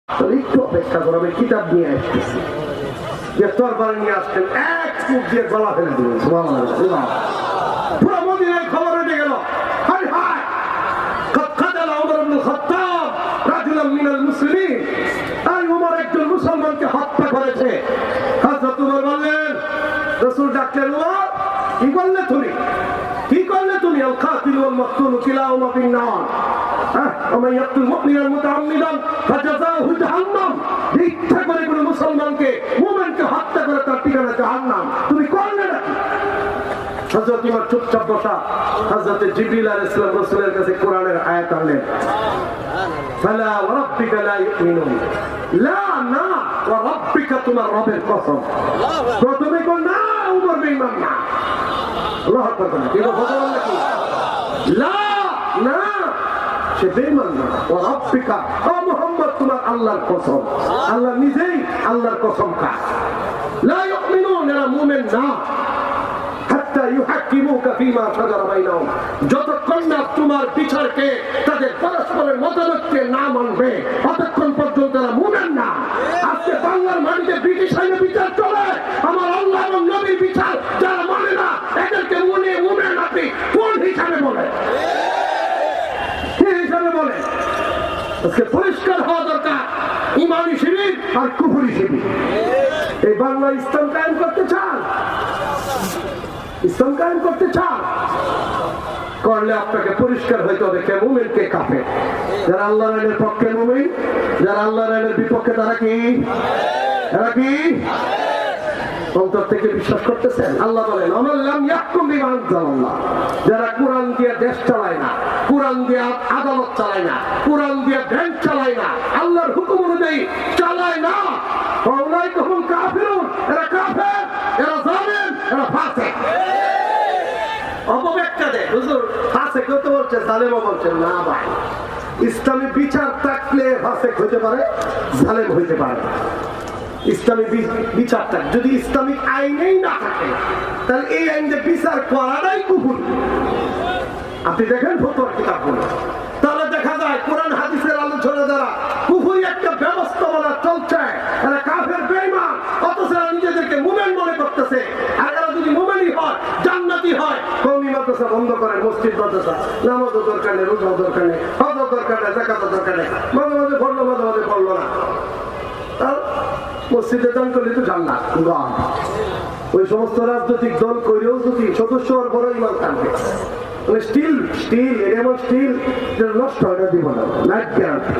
একটু অপেক্ষা করো, আমি কিতাব নিয়ে আসতেছি। তরবারি নিয়ে আসতেন, এক ফুট দিয়ে গলা ফেলে দিলেন। পুরো মদিনায় খবর উঠে গেল, হায় হায় কাদাল ওমর ইবনে খাত্তাব রাজুলাম মিনাল মুসলিমিন, এই ওমর একজন মুসলমানকে হত্যা করেছে। হযরত ওমর বললেন, রাসূল ডাকলেন, ওমর কি করলে তুমি, কি করলে তুমি? আল কাতিল ওয়াল মাকতুল কিলাহুমা ফিন নার, ওমান ইয়াকতুল মুমিনান মুতাআম্মিদান ফাজাযাহু জাহান্নাম। ইচ্ছা করে কোনো মুসলমানকে, মুমিনকে হত্যা করে তার ঠিকানা জাহান্নাম। তুমি করলে নাকি? হযরত ওমর চুপচাপ বসা। হযরত জিবরিল আলাইহিস সালাম রাসূলের কাছে কোরআনের আয়াত আনলেন, ফালা ওয়া রাব্বিকা লা ইউমিনুন, লা না ওয়া রাব্বিকা, তোমার রবের কসম। প্রথমে কোন না, ওমর বেঈমান না। আল্লাহু আকবার। কি বলছেন নাকি? লা না, সে বেঈমান না। ওয়া রাব্বিকা, ও মুহাম্মদ তোমার আল্লাহর কসম। আল্লাহ নিজেই আল্লাহর কসম খায়। লা ইউমিনুন, এরা মুমিন না। যতক্ষণ না তোমার বিচারকে, তাদের পরস্পরের মতামতকে না মানবে, ততক্ষণ পর্যন্ত তারা মুমিন না। আজকে বাংলার মাটিতে ব্রিটিশ আইনে বিচার চলে, আমার আল্লাহ এবং নবীর বিচার যারা মানে না, এদেরকে মুমিন আপনি কোন হিসাবে বলে, কি হিসাবে বলে? আজকে পরিষ্কার হওয়া দরকার, ইমানি শিবির আর কুফরি শিবির। এই বাংলা ইসলাম কায়েম করতে চান, ইসলাম কায়েম করতে চান, করলে আপনাকে পরিষ্কার হইতে হবে কে মুমিন কে কাফের। যারা আল্লাহর আইনের পক্ষে মুমিন, যারা আল্লাহর আইনের বিপক্ষে তারা কি, তারা কি অন্তর থেকে বিশ্বাস করতেছেন? আল্লাহ বলেন, আমাল্লাম ইয়াহকুম বিমা আনজালাল্লাহ, যারা কোরআন দিয়ে দেশ চালায় না, কোরআন দিয়ে আদালত চালায় না, কোরআন দিয়ে ব্যাংক চালায় না, আল্লাহর হুকুম অনুযায়ী চালায় না, ফাউলাইকা হুম কাফিরুন, এরা কাফের, এরা জালিম, এরা ফাসিক। অপব্যাখ্যা দেয় হুজুর, ফাসিক হতে বলছে, জালেমও বলছে না। ভাই, ইসলামী বিচার থাকলে ফাসিক হইতে পারে, জালেম হইতে পারে। ইসলামী বিচার থাকে, যদি ইসলামিক আইনেই না থাকে, তাহলে এই আইনে বিচার করাটাই কুফর। আপনি দেখেন ফতোয়ার কিতাবগুলো, তাহলে দেখা যায় কোরআন হাদিসের আলোচনা দ্বারা কুফরি একটা ব্যবস্থাপনা চলছে, এরা কাফের বেঈমান, অথচ এরা নিজেদেরকে মুমিন মনে করতেছে। আর এরা যদি মুমিনই হয়, জান্নাতি হয়, কওমি মাদ্রাসা বন্ধ করে, মসজিদ মাদ্রাসা, নামাজও দরকার নেই, রোজাও দরকার নেই, হজও দরকার নেই, যাকাতও দরকার নেই, মাঝে মাঝে পড়লো, মাঝে মাঝে পড়লো না, মসজিদে দান করলে তো জান্নাত। ওই সমস্ত রাজনৈতিক দল করেও যদি সদস্য হওয়ার বড় ইমান থাকবে, স্টিল স্টিল এমন স্টিল নষ্ট হয় না, দিব না, লাইফ গ্যারান্টি।